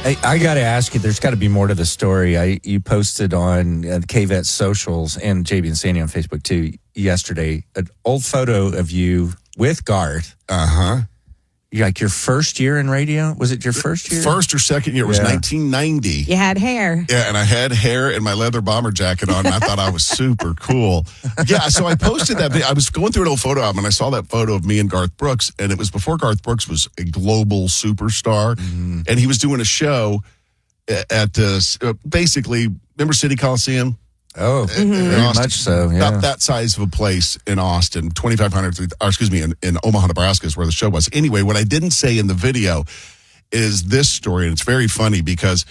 I got to ask you, there's got to be more to the story. You posted on KVET socials and JB and Sandy on Facebook too yesterday an old photo of you with Garth. Like your first year in radio? Was it your first year? First or second year. It was 1990. You had hair. Yeah, and I had hair and my leather bomber jacket on, and I thought I was super cool. Yeah, so I posted that. I was going through an old photo album, and I saw that photo of me and Garth Brooks, and it was before Garth Brooks was a global superstar, and he was doing a show at basically, remember City Coliseum? Oh, very much so, yeah. About that size of a place in Austin, 2,500, or excuse me, in Omaha, Nebraska is where the show was. Anyway, what I didn't say in the video is this story, and it's very funny because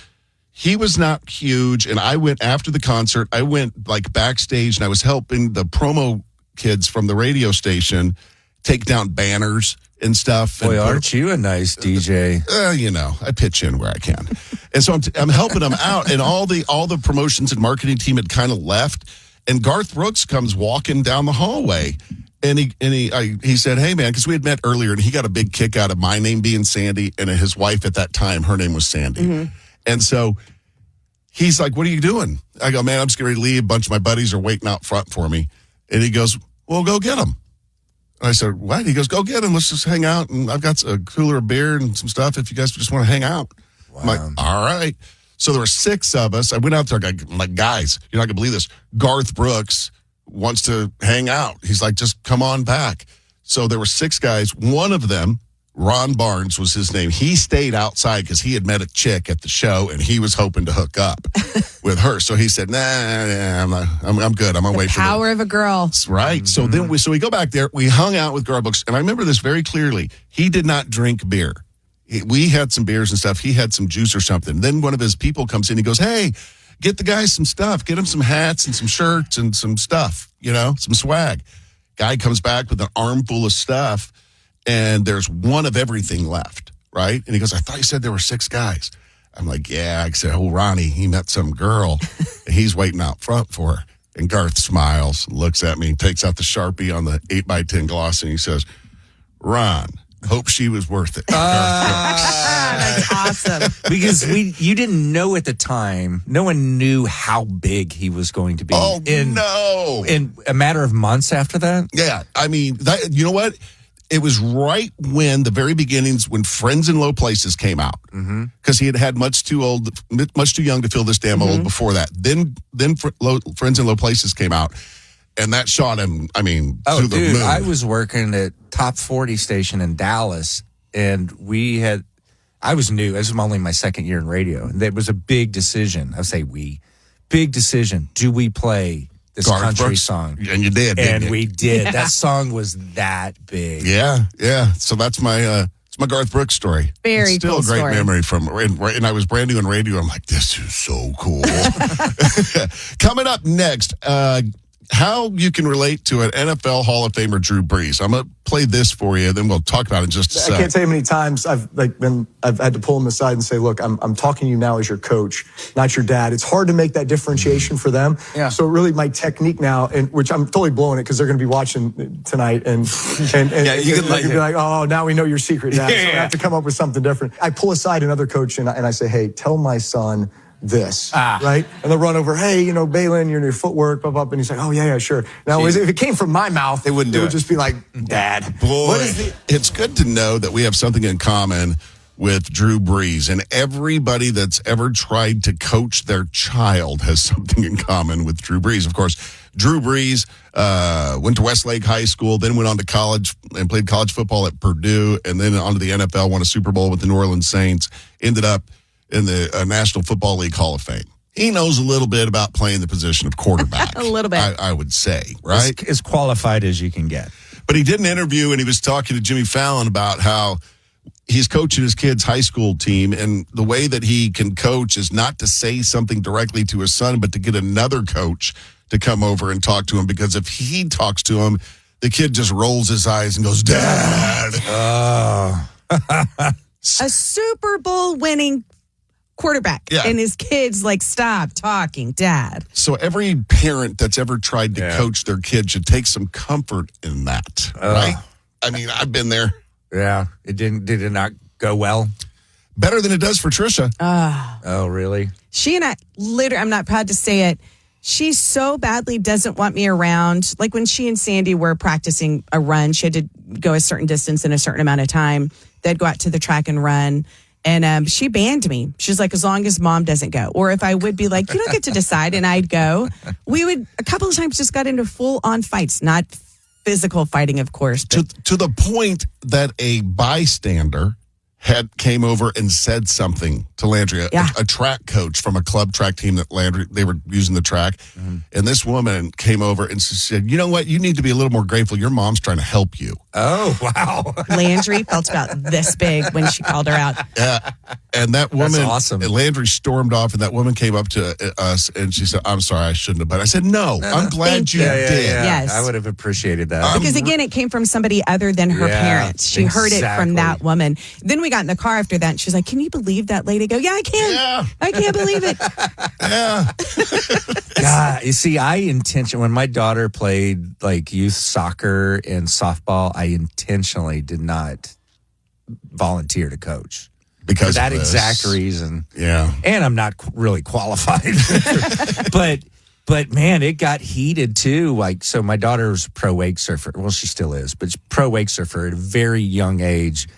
he was not huge, and I went after the concert, I went like backstage, and I was helping the promo kids from the radio station take down banners and stuff. Boy, aren't you a nice DJ? You know, I pitch in where I can. And so I'm helping them out, and all the promotions and marketing team had kind of left, and Garth Brooks comes walking down the hallway, and he said, "Hey man," because we had met earlier, and he got a big kick out of my name being Sandy, and his wife at that time, her name was Sandy, and so he's like, "What are you doing?" I go, "Man, I'm just going to leave. A bunch of my buddies are waiting out front for me," and he goes, "Well, go get them." I said, "What?" He goes, "Go get him. Let's just hang out. And I've got a cooler of beer and some stuff if you guys just want to hang out." Wow. I'm like, all right. So there were 6 of us. I went out there. I'm like, guys, you're not going to believe this. Garth Brooks wants to hang out. He's like, just come on back. So there were 6 guys. One of them, Ron Barnes was his name. He stayed outside because he had met a chick at the show, and he was hoping to hook up with her. So he said, nah, I'm good. I'm going to wait for the power of a girl. That's right. So then we go back there. We hung out with Garth Brooks, and I remember this very clearly. He did not drink beer. We had some beers and stuff. He had some juice or something. Then one of his people comes in. He goes, "Hey, get the guys some stuff. Get them some hats and some shirts and some stuff, some swag." Guy comes back with an armful of stuff, and there's one of everything left, right? And he goes, "I thought you said there were 6 guys." I'm like, "Yeah." I said, "Oh, Ronnie, he met some girl, and he's waiting out front for her." And Garth smiles, looks at me, takes out the Sharpie on the 8x10 gloss, and he says, "Ron, hope she was worth it." That's awesome. Because you didn't know at the time, no one knew how big he was going to be. Oh, no. In a matter of months after that? Yeah. I mean, you know what? It was right when the very beginnings when Friends in Low Places came out. Because he had much too young to feel this damn old before that. Then Friends in Low Places came out. And that shot him, to the moon. I was working at Top 40 station in Dallas, and I was new. This was only my second year in radio. And it was a big decision. Big decision. Do we play this Garth country Brooks song? And you did. And we did. Yeah. That song was that big. Yeah. So that's my Garth Brooks story. Very it's still cool a great story. memory from, and I was brand new on radio. I'm like, this is so cool. Coming up next, how you can relate to an NFL Hall of Famer, Drew Brees. I'm going to play this for you, then we'll talk about it in just a second. I can't tell you how many times I've had to pull him aside and say, "Look, I'm talking to you now as your coach, not your dad." It's hard to make that differentiation for them. Yeah. So really, my technique now, and which I'm totally blowing it because they're going to be watching tonight, and you can be like, "Oh, now we know your secret, Dad." So I have to come up with something different. I pull aside another coach and I say, "Hey, tell my son this," right? And they'll run over, "Hey, Balin, your footwork, blah, blah, blah." And he's like, "Oh, yeah, sure." Now, if it came from my mouth, they wouldn't do it. It would just be like, "Dad." Boy, it's good to know that we have something in common with Drew Brees. And everybody that's ever tried to coach their child has something in common with Drew Brees. Of course, Drew Brees went to Westlake High School, then went on to college and played college football at Purdue, and then on to the NFL, won a Super Bowl with the New Orleans Saints, ended up in the National Football League Hall of Fame. He knows a little bit about playing the position of quarterback. A little bit. I would say, right? As qualified as you can get. But he did an interview, and he was talking to Jimmy Fallon about how he's coaching his kid's high school team, and the way that he can coach is not to say something directly to his son, but to get another coach to come over and talk to him, because if he talks to him, the kid just rolls his eyes and goes, "Dad." A Super Bowl winning quarterback, and his kids "Stop talking, Dad." So every parent that's ever tried to coach their kid should take some comfort in that, right? I've been there. Yeah, did it not go well? Better than it does for Trisha. Oh, really? She and I, literally, I'm not proud to say it, she so badly doesn't want me around. Like when she and Sandy were practicing a run, she had to go a certain distance in a certain amount of time. They'd go out to the track and run. And she banned me. She's like, as long as mom doesn't go. Or if I would be like, you don't get to decide, and I'd go. We would, a couple of times, just got into full-on fights. Not physical fighting, of course. But To the point that a bystander came over and said something to Landry, a track coach from a club track team that Landry, they were using the track. Mm-hmm. And this woman came over and said, you know what? You need to be a little more grateful. Your mom's trying to help you. Oh, wow. Landry felt about this big when she called her out. Yeah. And that woman, that's awesome. Landry stormed off, and that woman came up to us and she said, I'm sorry, I shouldn't have. But I said, no, I'm glad you did. Yeah. Yes. I would have appreciated that. Because again, it came from somebody other than her parents. She heard it from that woman. Then we got in the car after that, and she's like, can you believe that lady? Go, yeah, I can. Yeah. I can't believe it. Yeah. God, you see, when my daughter played like youth soccer and softball, I intentionally did not volunteer to coach. Because for that of this. exact reason. Yeah. And I'm not really qualified. But man, it got heated too. Like, so my daughter's a pro wake surfer. Well, she still is, but she's pro wake surfer at a very young age.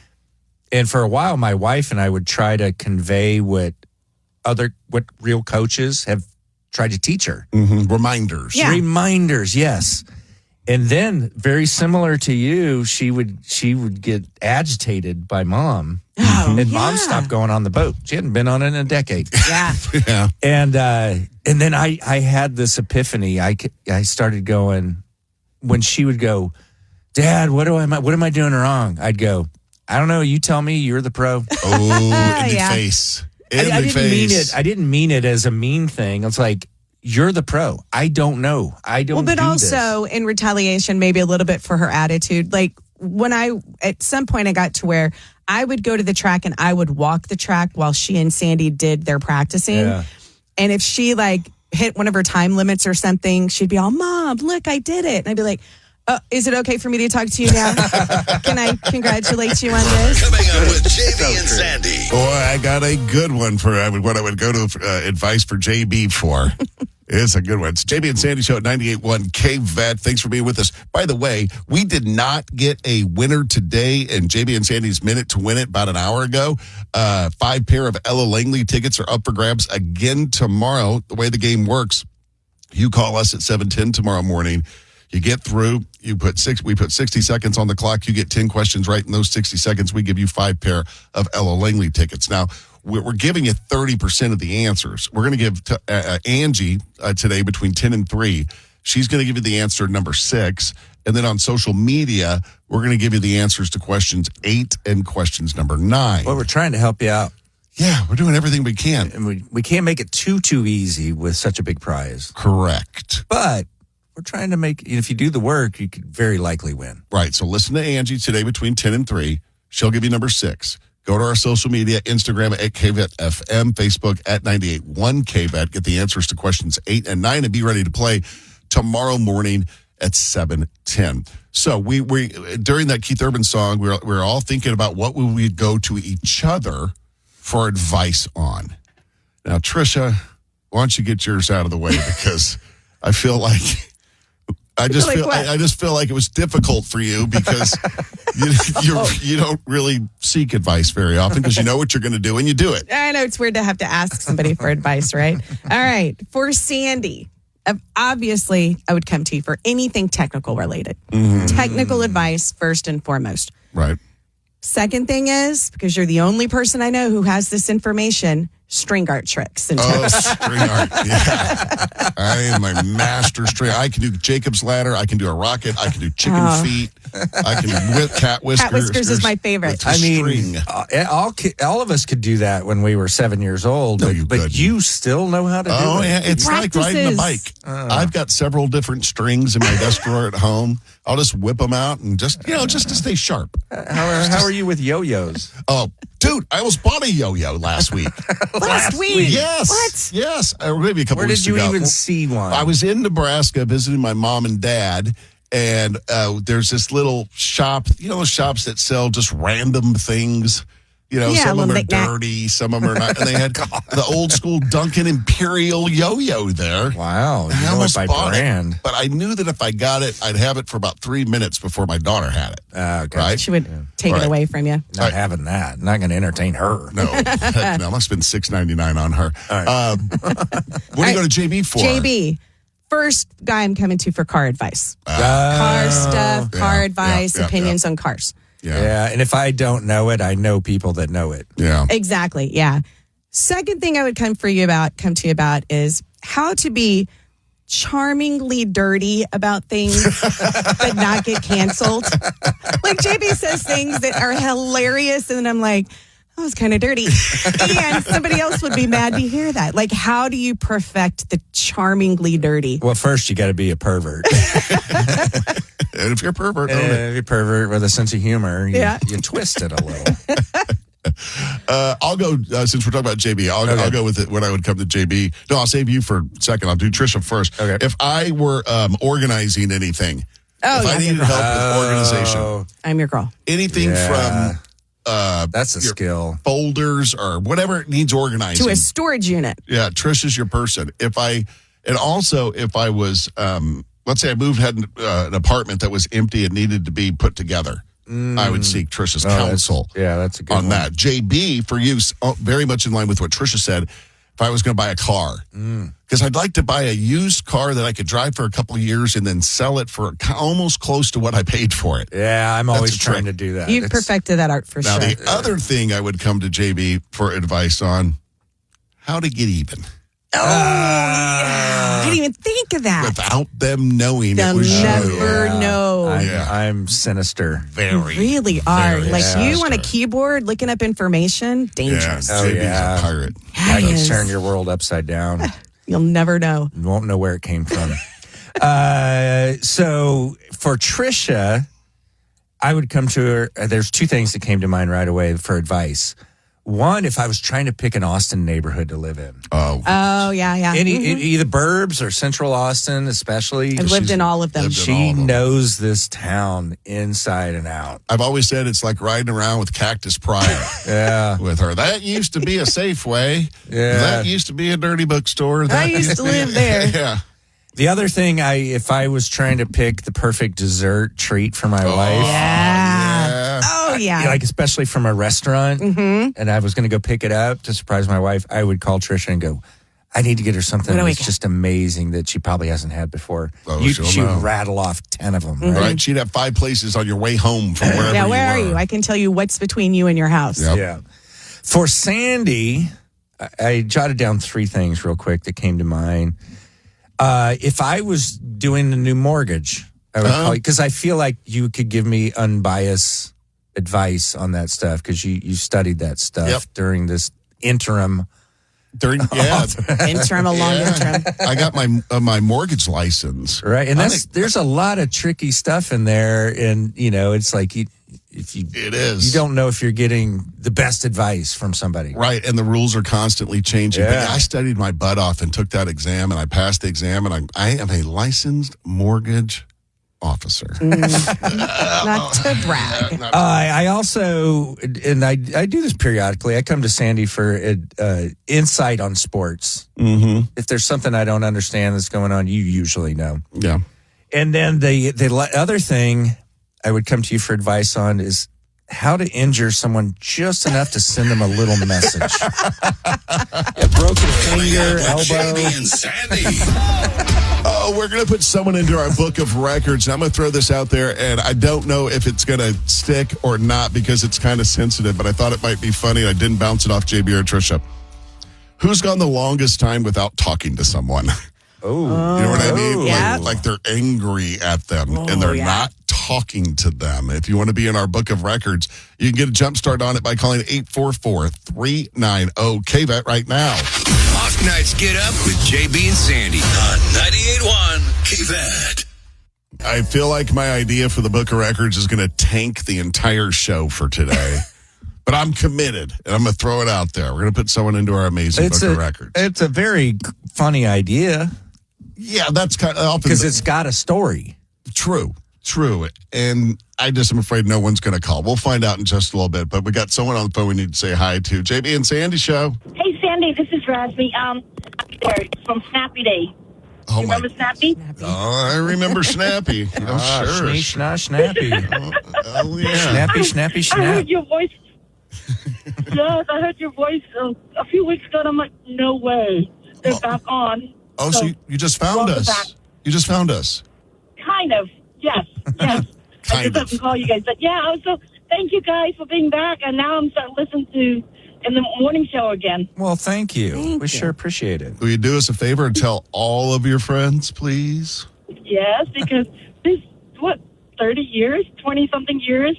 And for a while, my wife and I would try to convey what real coaches have tried to teach her. Mm-hmm. Reminders. Yeah. Reminders, yes. And then, very similar to you, she would get agitated by mom. Oh, and mom stopped going on the boat. She hadn't been on it in a decade. Yeah. Yeah. And then I had this epiphany. I started going, when she would go, Dad, what am I doing wrong? I'd go, I don't know. You tell me. You're the pro. Oh, in the face. I didn't mean it. I didn't mean it as a mean thing. It's like, you're the pro. I don't know. I don't. Well, but also in retaliation, maybe a little bit for her attitude. Like at some point I got to where I would go to the track and I would walk the track while she and Sandy did their practicing. Yeah. And if she like hit one of her time limits or something, she'd be all, Mom, look, I did it. And I'd be like, is it okay for me to talk to you now? Can I congratulate you on this? Coming up with JB and Sandy. Boy, I got a good one for what I would go to advice for JB for. It's a good one. It's JB and Sandy Show at 98.1 KVET. Thanks for being with us. By the way, we did not get a winner today in JB and Sandy's Minute to Win It about an hour ago. 5 pair of Ella Langley tickets are up for grabs again tomorrow. The way the game works, you call us at 7:10 tomorrow morning. You get through, we put 60 seconds on the clock. You get 10 questions right in those 60 seconds. We give you 5 pair of Ella Langley tickets. Now, we're giving you 30% of the answers. We're going to give to Angie today between 10 and 3. She's going to give you the answer number 6. And then on social media, we're going to give you the answers to questions 8 and questions number 9. Well, we're trying to help you out. Yeah, we're doing everything we can. And we can't make it too easy with such a big prize. Correct. But we're trying to if you do the work, you could very likely win. Right. So listen to Angie today between 10 and 3. She'll give you number 6. Go to our social media, Instagram at KVET FM, Facebook at 98.1 KVET. Get the answers to questions 8 and 9 and be ready to play tomorrow morning at 7:10. So we during that Keith Urban song, we were all thinking about what would we go to each other for advice on. Now, Trisha, why don't you get yours out of the way, because I feel like I just feel like it was difficult for you because you don't really seek advice very often because you know what you're going to do and you do it. I know it's weird to have to ask somebody for advice, right? All right. For Sandy, obviously, I would come to you for anything technical related. Mm-hmm. Technical advice first and foremost. Right. Second thing is, because you're the only person I know who has this information, string art tricks. And string art. Yeah. I am a master string. I can do Jacob's ladder. I can do a rocket. I can do chicken feet. I can do cat whiskers. Cat whiskers is my favorite. I mean, all of us could do that when we were 7 years old. No, but you still know how to do it. Oh, yeah. It's like riding a bike. I've got several different strings in my desk drawer at home. I'll just whip them out and just to stay sharp. How are you with yo-yos? Oh, dude, I almost bought a yo-yo last week. Last week? Yes. What? Yes. Maybe a couple weeks ago. Where did you even see one? I was in Nebraska visiting my mom and dad, and there's this little shop, those shops that sell just random things. You know, Yeah, some of them are knick-knack. dirty, some of them are not. And they had the old school Duncan Imperial yo-yo there. Wow. I You know it almost by bought brand. it, but I knew that if I got it, I'd have it for about 3 minutes before my daughter had it. Okay. Right? She would take it away from you. Not having that. Not going to entertain her. No, heck no. I spent $6.99 on her. What do you go to JB for? JB, first guy I'm coming to for car advice. Car stuff, car advice, opinions on cars. Yeah. And if I don't know it, I know people that know it. Yeah. Exactly. Yeah. Second thing I would come to you about is how to be charmingly dirty about things but not get canceled. Like JB says things that are hilarious and then I'm like, that was kind of dirty. And somebody else would be mad to hear that. Like, how do you perfect the charmingly dirty? Well, first you got to be a pervert. And if you're a pervert, And if you're a pervert with a sense of humor, you twist it a little. I'll go, since we're talking about JB, I'll go with it when I would come to JB. No, I'll save you for a second. I'll do Trisha first. Okay. If I were organizing anything, I needed help with organization, I'm your girl. anything from That's a your skill. folders or whatever it needs organizing. To a storage unit. Yeah, Trisha's your person. If I was, let's say I had an apartment that was empty and needed to be put together, I would seek Trisha's counsel. That's a good on one. that. JB, for you, very much in line with what Trisha said, if I was going to buy a car, because I'd like to buy a used car that I could drive for a couple of years and then sell it for almost close to what I paid for it. Yeah, I'm always a trying trick. to do that. You've perfected that art for Now, sure. the other thing I would come to JB for advice on, how to get even. I didn't even think of that. Without them knowing They'll it was never you. know. I'm sinister. You really are. very Like you on a sinister. keyboard looking up information, Yeah, dangerous. JB's a pirate. I can Yes. turn your world upside down. You'll never know. You won't know where it came from. So for Trisha, I would come to her. There's two things that came to mind right away for advice. One, if I was trying to pick an Austin neighborhood to live in, Oh, yeah. either burbs or Central Austin, especially. I've lived in all of them. lived in all She of them. knows this town inside and out. I've always said it's like riding around with Cactus Pryor. Yeah. With her. That used to be a Safeway. Yeah. That used to be a dirty bookstore. I used to live there. Yeah. The other thing, if I was trying to pick the perfect dessert treat for my wife, Yeah. Oh, yeah. like especially from a restaurant, and I was going to go pick it up to surprise my wife, I would call Trisha and go, I need to get her something What do we that's got? just amazing that she probably hasn't had before. Oh, She'd she'll know. rattle off 10 of them, right? Right? She'd have 5 places on your way home from wherever Yeah, where are you were. you? I can tell you what's between you and your house. Yep. Yeah. For Sandy, I jotted down 3 things real quick that came to mind. If I was doing a new mortgage, I would call you, because I feel like you could give me unbiased advice on that stuff because you studied that stuff during this interim. Interim, a long interim. I got my mortgage license. Right. And there's a lot of tricky stuff in there. And, it's like It is. you don't know if you're getting the best advice from somebody. Right, and the rules are constantly changing. Yeah. But I studied my butt off and took that exam, and I passed the exam, and I am a licensed mortgage officer. Not to brag. I also, and I do this periodically, I come to Sandy for insight on sports. Mm-hmm. If there's something I don't understand that's going on, you usually know. Yeah. And then the other thing I would come to you for advice on is how to injure someone just enough to send them a little message. A broken finger, elbow. JB and Sandy. Oh, we're going to put someone into our book of records. And I'm going to throw this out there, and I don't know if it's going to stick or not because it's kind of sensitive, but I thought it might be funny. I didn't bounce it off JB or Trisha. Who's gone the longest time without talking to someone? Oh, You know what I mean? Yeah. Like they're angry at them and they're not talking to them. If you want to be in our book of records, you can get a jump start on it by calling 844-390-KVET right now. Off nights get up with JB and Sandy on 98.1 KVET. I feel like my idea for the book of records is going to tank the entire show for today. But I'm committed, and I'm going to throw it out there. We're going to put someone into our amazing book of records. It's a very funny idea Yeah, that's kind of often because it's got a story. true. True. And I just am afraid no one's going to call. We'll find out in just a little bit. But we got someone on the phone we need to say hi to. JB and Sandy Show. Hey, Sandy, this is Rasmi. From Snappy Day. Oh, You remember Snappy? Oh, I remember Snappy. Sure. Snappy. Oh, yeah. Snappy, snappy, I snap. heard your voice. Yes, I heard your voice a few weeks ago, and I'm like, no way. They're back on. Oh, so you just found welcome us. back. You just found us. Kind of. Yes. I Kind just of. have to call you guys. But yeah, so thank you guys for being back. And now I'm starting to listen to in the morning show again. Well, thank you. Thank we you. sure appreciate it. Will you do us a favor and tell all of your friends, please? Yes, because this, 30 years, 20-something years?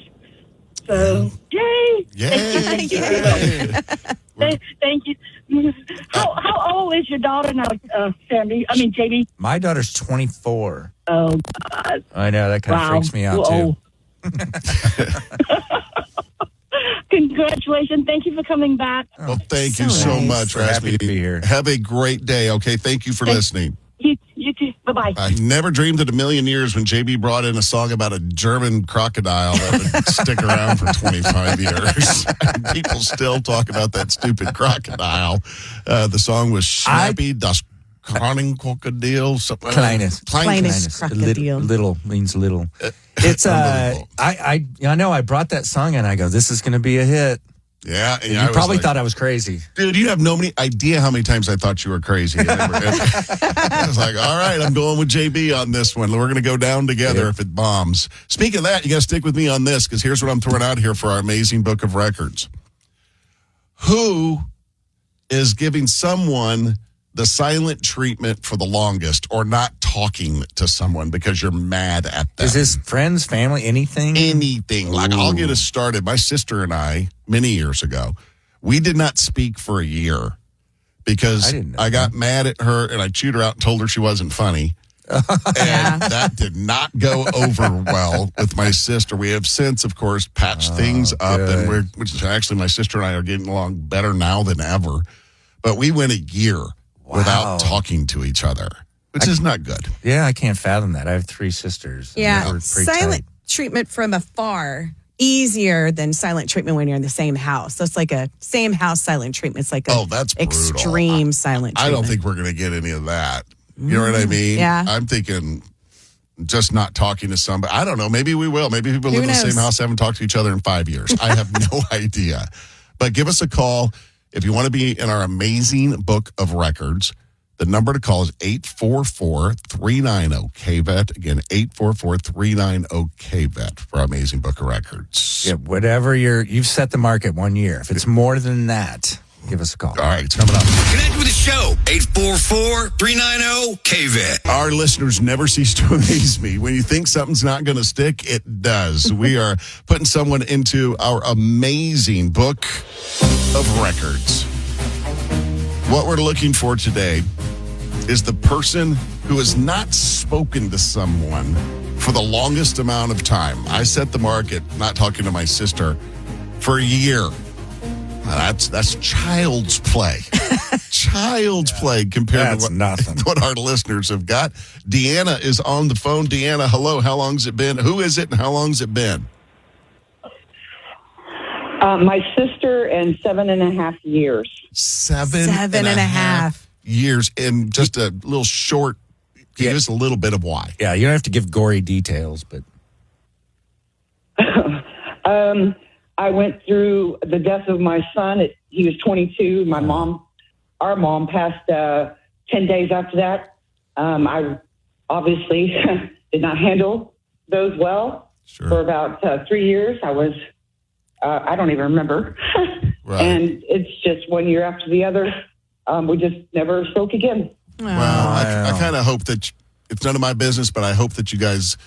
So, yay! Yay! Thank you. How old is your daughter now, Sandy? I mean, JB? My daughter's 24. Oh, God. I know, that kind of freaks me out, too. Congratulations. Thank you for coming back. Well, thank you so so nice. much, We're happy Rasmi. to be here. Have a great day, okay? Thank you for listening. You too. Bye-bye. I never dreamed in a million years when JB brought in a song about a German crocodile that would stick around for 25 years. People still talk about that stupid crocodile. The song was Snappy, das Krokodil. Kleines. Crocodile. Little means little. It's Unbelievable. I know I brought that song and I go, this is going to be a hit. Yeah. And You I was probably like, thought I was crazy. dude, you have no idea how many times I thought you were crazy. I was like, all right, I'm going with JB on this one. We're going to go down together if it bombs. Speaking of that, you got to stick with me on this because here's what I'm throwing out here for our amazing book of records. Who is giving someone the silent treatment for the longest or not talking to someone because you're mad at them? Is this friends, family, anything? Anything. Like, I'll get us started. My sister and I, many years ago, we did not speak for a year because I didn't know I got mad at her and I chewed her out and told her she wasn't funny. And that did not go over well with my sister. We have since, of course, patched things up, good. which is actually my sister and I are getting along better now than ever. But we went a year without talking to each other, which is not good. Yeah, I can't fathom that. I have 3 sisters. and Yeah, we're pretty silent tight. treatment from afar easier than silent treatment when you're in the same house. So it's like a same house silent treatment. It's like a That's brutal. extreme silent treatment. I don't think we're going to get any of that. You know what I mean? Yeah. I'm thinking just not talking to somebody. I don't know. Maybe we will. Maybe people live in the same knows? house, haven't talked to each other in 5 years. I have no idea. But give us a call if you want to be in our amazing book of records. The number to call is 844-390-KVET. Again, 844-390-KVET for our amazing book of records. Yeah, whatever you've set the mark at 1 year. If it's more than that, give us a call. All right, it's coming up. Connect with the show. 844-390-KVET. Our listeners never cease to amaze me. When you think something's not going to stick, it does. We are putting someone into our amazing book of records. What we're looking for today is the person who has not spoken to someone for the longest amount of time. I set the mark at not talking to my sister for a year. That's child's play. Child's play compared to what our listeners have got. Deanna is on the phone. Deanna, hello. How long's it been? Who is it and how long's it been? My sister and 7.5 years. Seven and a half years. And just a little short, just a little bit of why. Yeah, you don't have to give gory details, but I went through the death of my son. He was 22. Our mom passed 10 days after that. I obviously did not handle those well. Sure. For about 3 years. I was, I don't even remember. Right. And it's just 1 year after the other. We just never spoke again. Well, I kind of hope that it's none of my business, but I hope that you guys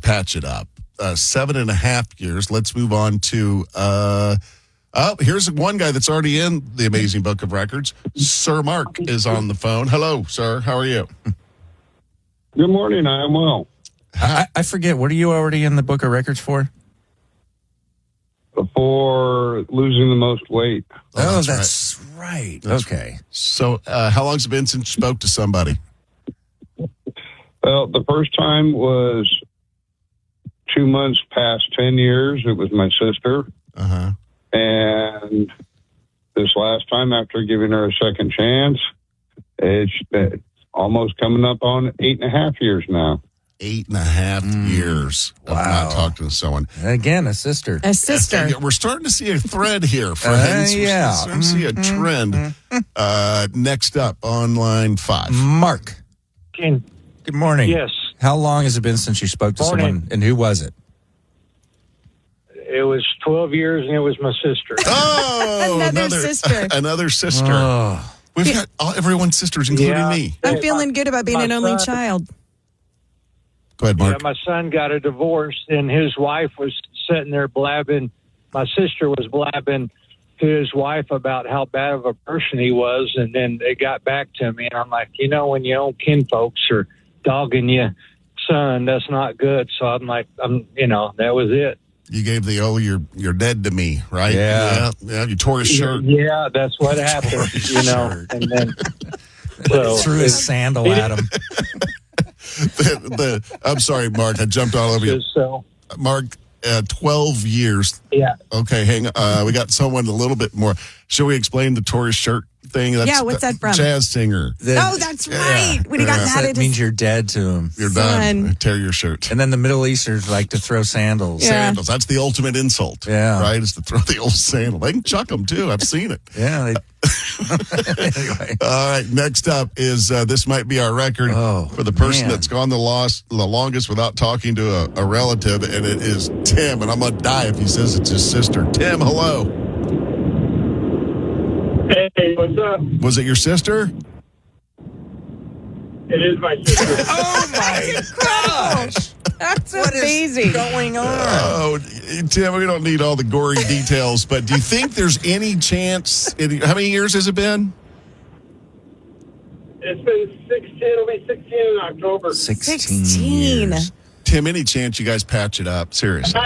patch it up. 7.5 years. Let's move on to, here's one guy that's already in the amazing book of records. Sir Mark is on the phone. Hello, sir. How are you? Good morning. I am well. I forget. What are you already in the book of records for? For losing the most weight. Oh, that's right. Okay. So how long's it been since you spoke to somebody? Well, the first time was 2 months past 10 years. It was my sister. Uh-huh. And this last time, after giving her a second chance, it's almost coming up on 8.5 years now. 8.5 years of not talking to someone. Again, a sister. A sister. And we're starting to see a thread here, friends. Yeah. We're starting to see a trend. Next up on line 5. Mark. Good morning. Yes. How long has it been since you spoke to someone, and who was it? It was 12 years, and it was my sister. Oh, Another sister. Another sister. Oh. We've got everyone's sisters, including me. I'm feeling good about being My an only son- child. Go ahead, Mark. Yeah, my son got a divorce, and his wife was sitting there blabbing. My sister was blabbing to his wife about how bad of a person he was, and then it got back to me, and I'm like, when your own kinfolks are dogging you, son, that's not good. So I'm like, that was it. You gave the you're dead to me, right? Yeah. You tore his shirt. Yeah, that's what happened. Shirt. And then so Threw his sandal at him. I'm sorry, Mark. I jumped all over you. just so Mark, 12 years. yeah. Okay, hang on. We got someone a little bit more. Shall we explain the Taurus shirt thing? Yeah, what's that from? Jazz singer. Oh, that's right. When he got mad That at means his you're dead to him. You're Son. done. Tear your shirt. And then the Middle Easterners like to throw sandals. Yeah. Sandals. That's the ultimate insult. Yeah. Right? Is to throw the old sandal. They can chuck them too. I've seen it. Yeah. Anyway. All right. Next up is this might be our record for the person man. that's gone the longest without talking to a relative, and it is Tim. And I'm going to die if he says it's his sister. Tim, hello. Hey, what's up? Was it your sister? It is my sister. Oh, my gosh. That's What is amazing. going on? Oh, Tim, we don't need all the gory details, but do you think there's any chance? How many years has it been? It's been 16. It'll be 16 in October. 16 years. Tim, any chance you guys patch it up? Seriously.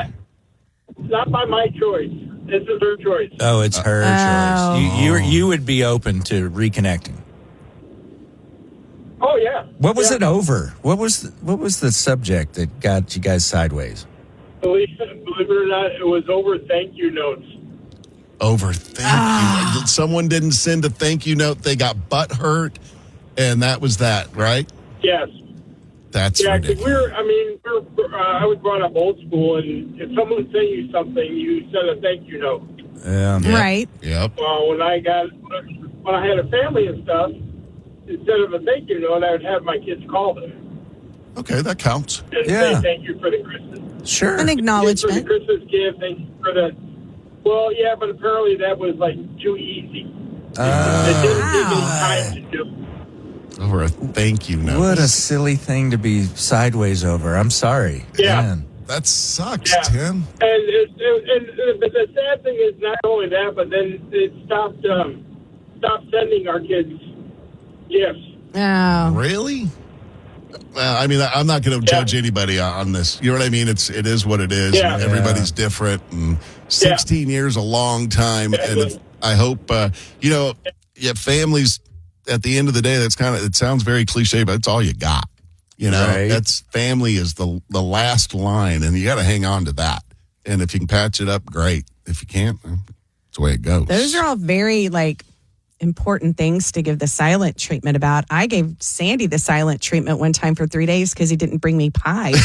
Not by my choice. This is her choice. Oh, it's her choice. You would be open to reconnecting. Oh, yeah. What was it over? What was the subject that got you guys sideways? Believe it or not, it was over thank you notes. Over thank you. Someone didn't send a thank you note. They got butt hurt, and that was that, right? Yes. That's Yeah, because ridiculous. I was brought up old school, and if someone sent you something, you sent a thank you note. Right. Yep. Well, when I had a family and stuff, instead of a thank you note, I would have my kids call them Okay, that counts. and Yeah. say thank you for the Christmas. Sure. An For the acknowledgement. Christmas gift, thank you for the. Well, yeah, but apparently that was like too easy. It didn't give me time to do. Over a thank you note. What a silly thing to be sideways over. I'm sorry. Yeah. Man. That sucks, Yeah. Tim. And the sad thing is not only that, but then it stopped sending our kids gifts. Oh. Really? Well, I mean, I'm not going to judge anybody on this. You know what I mean? It is what it is. Yeah. Everybody's different. And 16 years, a long time. And I hope, families, at the end of the day, it sounds very cliche, but it's all you got. You know, Right. that's family is the last line, and you got to hang on to that. And if you can patch it up, great. If you can't, it's the way it goes. Those are all very important things to give the silent treatment about. I gave Sandy the silent treatment one time for 3 days because he didn't bring me pie. They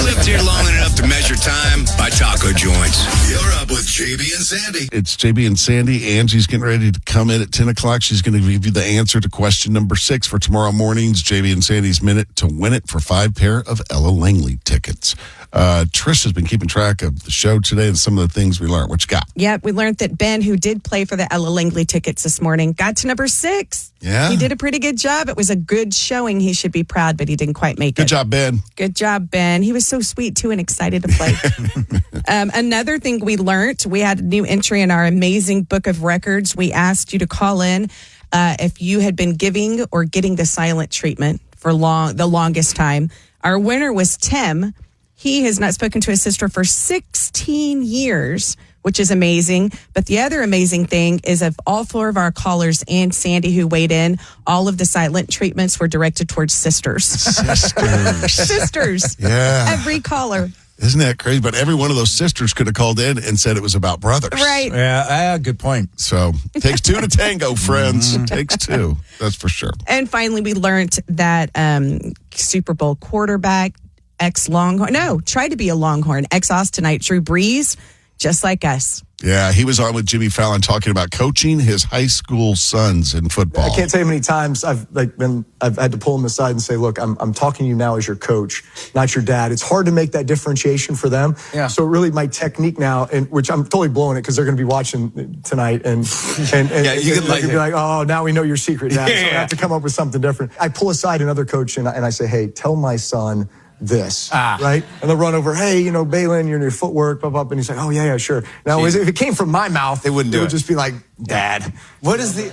lived here long enough to measure time by taco joints. You're up with JB and Sandy. It's JB and Sandy. Angie's getting ready to come in at 10 o'clock. She's going to give you the answer to question number 6 for tomorrow morning's JB and Sandy's Minute to win it for 5 pair of Ella Langley tickets. Trish has been keeping track of the show today and some of the things we learned. What you got? Yep, we learned that Ben, who did play for the Ella Langley tickets this morning, got to number 6. Yeah. He did a pretty good job. It was a good showing. He should be proud, but he didn't quite make it. Good job, Ben. Good job, Ben. He was so sweet, too, and excited to play. Another thing we learned, we had a new entry in our amazing book of records. We asked you to call in if you had been giving or getting the silent treatment for the longest time. Our winner was Tim. He has not spoken to his sister for 16 years. which is amazing. But the other amazing thing is of all 4 of our callers and Sandy who weighed in, all of the silent treatments were directed towards sisters. Sisters. Yeah. Every caller. Isn't that crazy? But every one of those sisters could have called in and said it was about brothers. Right. Yeah, good point. So takes 2 to tango, friends. Takes 2. That's for sure. And finally, we learned that Super Bowl quarterback, ex-Longhorn, tried to be a Longhorn, ex-Austinite, Drew Brees, just like us. Yeah, he was on with Jimmy Fallon talking about coaching his high school sons in football. I can't tell you how many times I've had to pull him aside and say, look, I'm talking to you now as your coach, not your dad. It's hard to make that differentiation for them. Yeah. So really my technique now, and which I'm totally blowing it because they're going to be watching tonight and Yeah, you can they're gonna be like, oh, now we know your secret, Dad. So I have to come up with something different. I pull aside another coach and I say, hey, tell my son this, right? And they'll run over, hey, Balin, your footwork, blah, blah, blah. And he's like, oh, yeah, sure. Now, if it came from my mouth, They wouldn't do it would it. just be like, Dad. What is the